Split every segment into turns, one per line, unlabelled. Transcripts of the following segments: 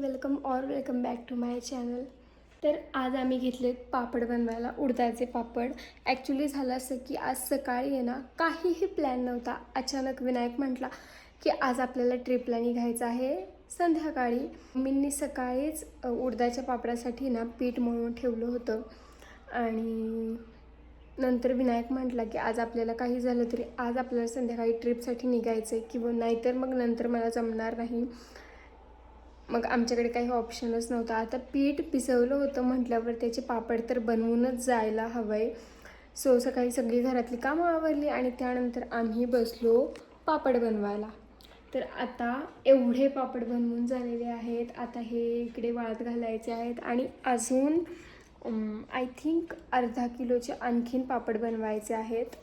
Welcome back to my channel. तर आज आम्ही घेतले पापड बनवायला, उडदाचे पापड। ॲक्च्युली झालं असं की आज सकाळी आहे ना, काहीही प्लॅन नव्हता। अचानक विनायक म्हटला की आज आपल्याला ट्रिपला निघायचं आहे संध्याकाळी। मम्मींनी सकाळीच उडदाच्या पापडासाठी ना पीठ मळून ठेवलं होतं आणि नंतर विनायक म्हटला की आज आपल्याला काही झालं तरी आज आपल्याला संध्याकाळी ट्रिपसाठी निघायचं आहे, किंवा नाहीतर मग नंतर मला जमणार नाही। मग आमच्याकडे काही ऑप्शनच नव्हता। आता पीठ पिसवलं होतं म्हटल्यावर त्याचे पापड तर बनवूनच जायला हवं आहे। सो सकाळी सगळी घरातली कामं आवरली आणि त्यानंतर आम्ही बसलो पापड बनवायला। तर आता एवढे पापड बनवून झालेले आहेत। आता हे इकडे वाळत घालायचे आहेत आणि अजून आय थिंक अर्धा किलोचे आणखीन पापड बनवायचे आहेत।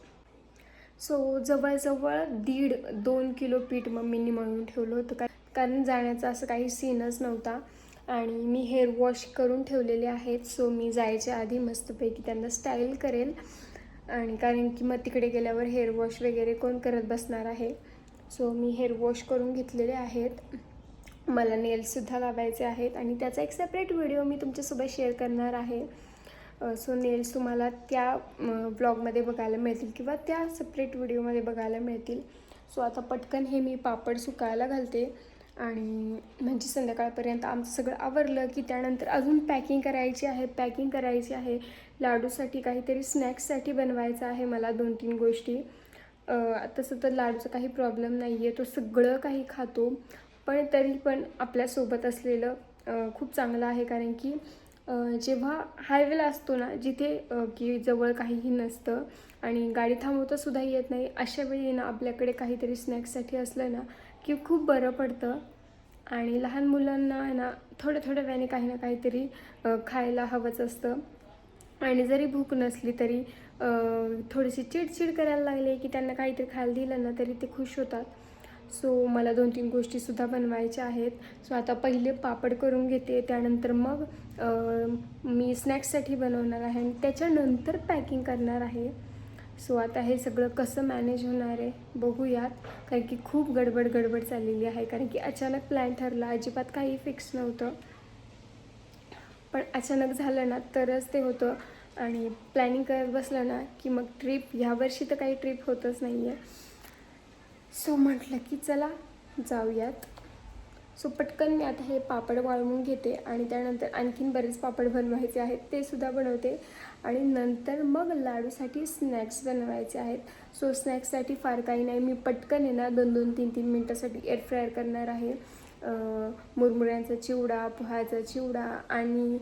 सो जवळजवळ 1.5-2 किलो पीठ मम्मींनी मळून ठेवलं होतं, कारण जाण्याचा असं काही सीनच नव्हता। आणि मी हेअर वॉश करून ठेवलेले आहेत। सो मी जायच्या आधी मस्तपैकी त्यांना स्टाईल करेल, आणि कारण की मग तिकडे गेल्यावर हेअर वॉश वगैरे कोण करत बसणार आहे। सो मी हेअर वॉश करून घेतलेले आहेत। मला नेल्ससुद्धा लावायचे आहेत आणि त्याचा एक सेपरेट व्हिडिओ मी तुमच्यासोबत शेअर करणार आहे। सो नेल्स तुम्हाला त्या ब्लॉगमध्ये बघायला मिळतील किंवा त्या सेपरेट व्हिडिओमध्ये बघायला मिळतील। सो आता पटकन हे मी पापड सुकायला घालते आणि म्हणजे संध्याकाळपर्यंत आमचं सगळं आवरलं की त्यानंतर अजून पॅकिंग करायची आहे। लाडूसाठी काहीतरी स्नॅक्ससाठी बनवायचं आहे मला 2-3 गोष्टी। तसं तर लाडूचा काही प्रॉब्लेम नाही आहे, तो सगळं काही खातो, पण तरी पण आपल्यासोबत असलेलं खूप चांगलं आहे। कारण की जेव्हा हायवेला असतो ना, जिथे की जवळ काहीही नसतं आणि गाडी थांबवतासुद्धा येत नाही, अशा वेळी ना आपल्याकडे काहीतरी स्नॅक्ससाठी असलं ना की खूप बरं पडतं। आणि लहान मुलांना ना थोड्या वेळाने काही ना काहीतरी खायला हवंच असतं। आणि जरी भूक नसली तरी थोडीशी चिडचिड करायला लागले की त्यांना काहीतरी खायला दिलं ना तरी ते खुश होतात। सो मला 2-3 गोष्टीसुद्धा बनवायच्या आहेत। सो आता पहिले पापड करून घेते, त्यानंतर मग मी स्नॅक्ससाठी बनवणार आहे आणि त्याच्यानंतर पॅकिंग करणार आहे। सो आता हे सगळं कसं मॅनेज होणार आहे बघूयात, कारण की खूप गडबड चाललेली आहे। कारण की अचानक प्लॅन ठरला, अजिबात काही फिक्स नव्हतं, पण अचानक झालं ना तरच ते होतं। आणि प्लॅनिंग करत बसलं ना की मग ट्रिप, ह्यावर्षी तर काही ट्रिप होतच नाही आहे। सो म्हटलं की चला जाऊयात। सो पटकन मी आता हे पापड वाळवून घेते आणि त्यानंतर आणखीन बरेच पापड बनवायचे आहेत, ते सुद्धा बनवते आणि नंतर मग लाडूसाठी स्नॅक्स बनवायचे आहेत। सो स्नॅक्ससाठी फार काही नाही, मी पटकन आहे ना 2-2, 3-3 मिनटासाठी एअर फ्रायर करणार आहे। मुरमुऱ्यांचा चिवडा, पोह्याचा चिवडा आणि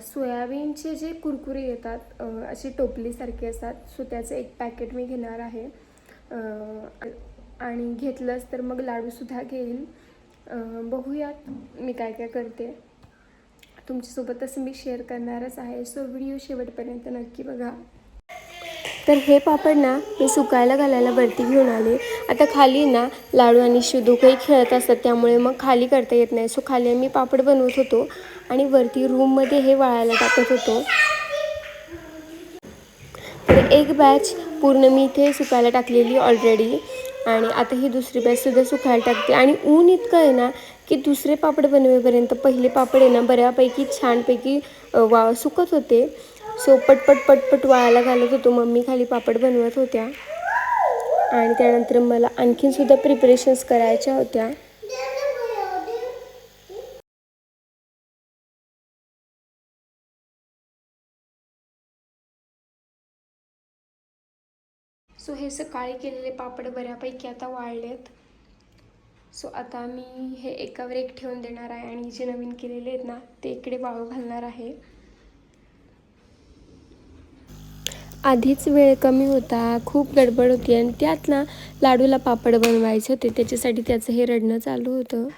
सोयाबीनचे जे कुरकुरे येतात असे टोपलीसारखे असतात, सो त्याचं एक पॅकेट मी घेणार आहे। आणि घेतलंच तर मग लाडूसुद्धा घेईल। बघूयात मी काय करते, तुमच्यासोबत तसं मी शेअर करणारच आहे। सो व्हिडिओ शेवटपर्यंत नक्की बघा। तर हे पापड ना मी सुकायला घालायला वरती घेऊन आले। आता खाली ना लाडू आणि शिदू काही खेळत असतात, त्यामुळे मग खाली करता येत नाही। सो खाली मी पापड बनवत होतो आणि वरती रूममध्ये हे वाळायला टाकत होतो। तर एक बॅच पूर्ण मी इथे सुकायला टाकलेली ऑलरेडी, आणि आता ही दुसरी बॅचसुद्धा सुकायला टाकते। आणि ऊन इतकं आहे ना की दुसरे पापड बनवेपर्यंत पहिले पापड आहे ना बऱ्यापैकी छानपैकी सुकत होते। सो पटपट वाळायला घालत होतो, मम्मी खाली पापड बनवत होत्या आणि त्यानंतर मला आणखीनसुद्धा प्रिपरेशन्स करायच्या होत्या। सो हे सकाळी केलेले पापड बऱ्यापैकी आता वाळलेत। सो आता मी हे एकावर एक ठेवून देणार आहे आणि जे नवीन केलेले आहेत ना ते इकडे वाळू घालणार आहे। आधीच वेळ कमी होता, खूप गडबड होती आणि त्यात ना लाडूला पापड बनवायचे होते, त्याच्यासाठी त्याचं हे रडणं चालू होतं।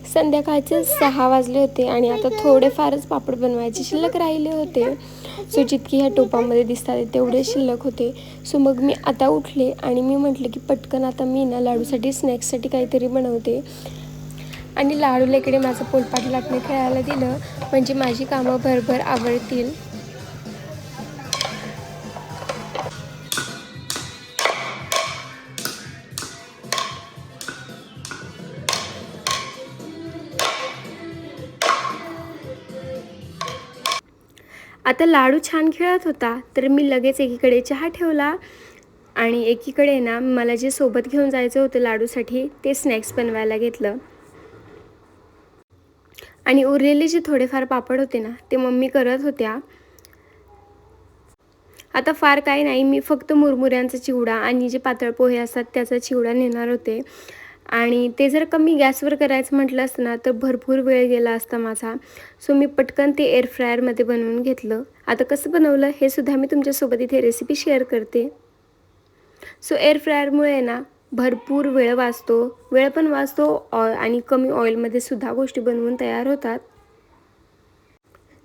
संध्याकाळचे 6 वाजले होते आणि आता थोडेफारच पापड बनवायचे शिल्लक राहिले होते। सो जितकी ह्या टोपामध्ये दिसतात तेवढे शिल्लक होते। सो मग मी आता उठले आणि मी म्हटलं की पटकन आता मी ना लाडूसाठी स्नॅक्ससाठी काहीतरी बनवते आणि लाडूला इकडे माझं पोलपाट लाटणे खेळायला दिलं, म्हणजे माझी कामं भरभर आवडतील। आता लाडू छान खेळत होता, तर मी लगेच एकीकडे चहा ठेवला आणि एकीकडे ना मला जे सोबत घेऊन जायचं होतं लाडूसाठी ते स्नॅक्स बनवायला घेतलं. आणि उरलेले जे थोडेफार पापड होते ना ते मम्मी करत होत्या. आता फार काही नाही, मी फक्त मुरमुऱ्यांचा चिवडा आणि जे पातळ पोहे असतात त्याचा चिवडा नेणार होते. आणि ते जर कमी गॅसवर करायचं म्हटलं असतं ना तर भरपूर वेळ गेला असता माझा. सो मी पटकन ते एअर फ्रायरमध्ये बनवून घेतलं. आता कसं बनवलं हे सुद्धा मी तुमच्यासोबत इथे रेसिपी शेअर करते. सो एअर फ्रायरमुळे ना भरपूर वेळ पण वाचतो आणि कमी ऑइलमध्ये सुद्धा गोष्टी बनवून तयार होतात.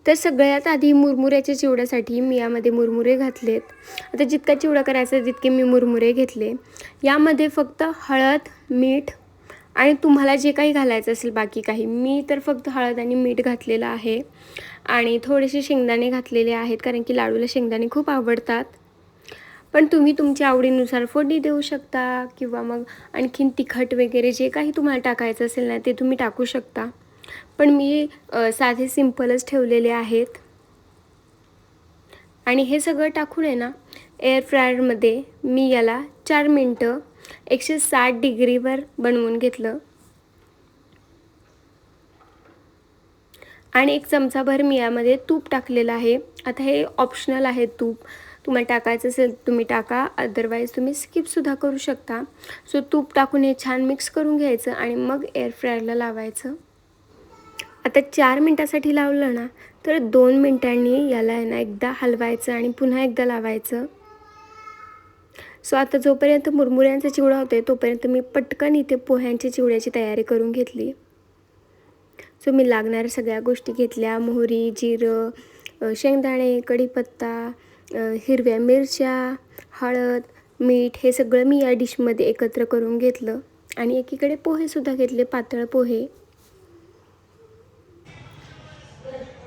तर सगळ्यात आधी मुरमुऱ्याच्या चिवड्यासाठी मी यामध्ये मुरमुरे घातलेत. आता जितका चिवडा करायचा तितके मी मुरमुरे घेतले. यामध्ये फक्त हळद, मीठ आणि तुम्हाला जे काही घालायचं असेल बाकी काही, मी तर फक्त हळद आणि मीठ घातलेलं आहे. आणि थोडेसे शेंगदाणे घातलेले आहेत कारण की लाडूला शेंगदाणे खूप आवडतात. पण तुम्ही तुमच्या आवडीनुसार फोडणी देऊ शकता किंवा मग आणखीन तिखट वगैरे जे काही तुम्हाला टाकायचं असेल ना ते तुम्ही टाकू शकता. पण मी साधे सिंपलच ठेवलेले आहेत. आणि हे सगळं टाकून आहे ना एअर फ्रायरमध्ये मी याला 4 मिनटं 160 डिग्रीवर बनवून घेतलं. आणि 1 चमचाभर मी यामध्ये तूप टाकलेलं आहे. आता हे ऑप्शनल आहे तूप, तुम्हाला टाकायचं असेल तुम्ही टाका, अदरवाईज तुम्ही स्किपसुद्धा करू शकता. सो तूप टाकून हे छान मिक्स करून घ्यायचं आणि मग एअर फ्रायरला लावायचं. आता 4 मिनटासाठी लावलं ना तर 2 मिनटांनी याला आहे ना एकदा हलवायचं आणि पुन्हा एकदा लावायचं. सो आता जोपर्यंत मुरमुऱ्यांचा चिवडा होतोय तोपर्यंत मी पटकन इथे पोह्यांच्या चिवड्याची तयारी करून घेतली. सो मी लागणाऱ्या सगळ्या गोष्टी घेतल्या. मोहरी, जिरं, शेंगदाणे, कढीपत्ता, हिरव्या मिरच्या, हळद, मीठ हे सगळं मी या डिशमध्ये एकत्र करून घेतलं. आणि एकीकडे पोहेसुद्धा घेतले, पातळ पोहे.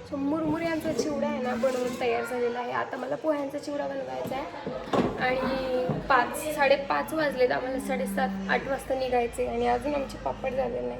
सो मुरमुऱ्यांचा चिवडा आहे ना बनवून तयार झालेला आहे. आता मला पोह्यांचा चिवडा बनवायचा आहे. आणि 5-5:30 वाजलेत, आम्हाला 7:30-8 वाजता निघायचे आणि अजून आमचे पापड झाले नाही.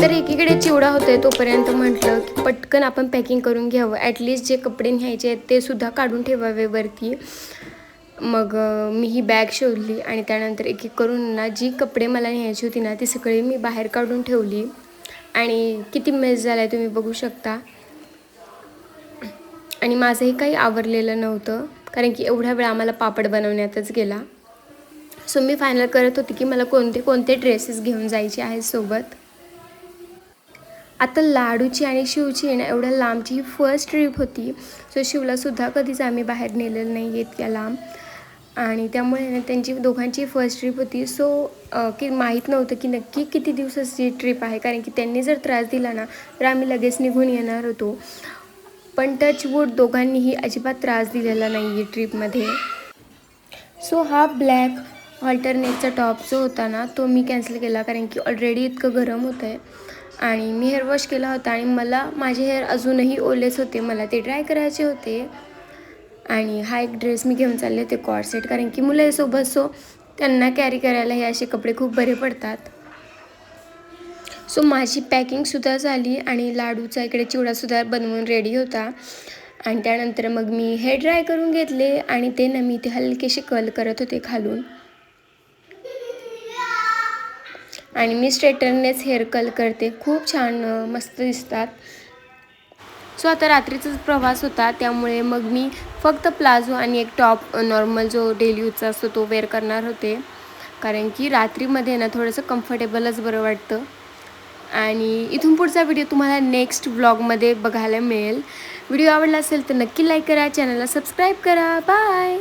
तर एकीकडे चिवडा होतोय तोपर्यंत म्हटलं की पटकन आपण पॅकिंग करून घ्यावं. ॲटलिस्ट जे कपडे न्यायचे आहेत ते सुद्धा काढून ठेवावे वरती. मग मी ही बॅग शोधली आणि त्यानंतर एक एक करून ना जी कपडे मला न्यायची होती ना ती सगळी मी बाहेर काढून ठेवली. आणि किती मेस झाला आहे तुम्ही बघू शकता. आणि माझंही काही आवरलेलं नव्हतं कारण की एवढा वेळ आम्हाला पापड बनवण्यातच गेला. सो मी फायनल करत होती की मला कोणते कोणते ड्रेसेस घेऊन जायचे आहेत सोबत. आता लाडूची आणि शिवची आहे ना एवढ्या लांबची ही फर्स्ट ट्रिप होती. सो शिवलासुद्धा कधीच आम्ही बाहेर नेलेलं नाही इतक्या लांब. आणि त्यामुळे ना त्यांची दोघांची फर्स्ट ट्रिप होती. सो की माहीत नव्हतं की नक्की किती दिवसाची ट्रिप आहे कारण की त्यांनी जर त्रास दिला ना तर आम्ही लगेच निघून येणार होतो. पण टचवूड दोघांनीही अजिबात त्रास दिलेला नाही आहे ट्रिपमध्ये. सो हा ब्लॅक ऑल्टरनेटचा टॉप जो होता ना तो मी कॅन्सल केला कारण की ऑलरेडी इतकं गरम होतं आहे. आणि मी हेअर वॉश केला होता आणि माझे हेअर अजूनही ओलेच होते, मला ते ड्राय करायचे होते. आणि हा एक ड्रेस मी घेऊन चालले होते कॉर्सेट कारण की मुलं आहे सोबत. सो त्यांना कॅरी करायला हे असे कपडे खूप बरे पडतात. सो माझी पॅकिंगसुद्धा झाली आणि लाडूचा इकडे चिवडासुद्धा बनवून रेडी होता. आणि त्यानंतर मग मी हेअर ड्राय करून घेतले आणि ते ना मी ते हलकेसे कर्ल करत होते खालून. आणि मी स्ट्रेटननेच हेअर कर्ल करते, खूप छान मस्त दिसतात. सो आता रात्रीचाच प्रवास होता, त्यामुळे मग मी फक्त प्लाझो आणि एक टॉप नॉर्मल जो डेली यूजचा असतो तो वेअर करणार होते, कारण की रात्रीमध्ये ना थोडंसं कम्फर्टेबलच बरं वाटतं. आणि इथून पुढचा व्हिडिओ तुम्हाला नेक्स्ट व्लॉगमध्ये बघायला मिळेल. व्हिडिओ आवडला असेल तर नक्की लाईक करा, चॅनलला सबस्क्राईब करा. बाय.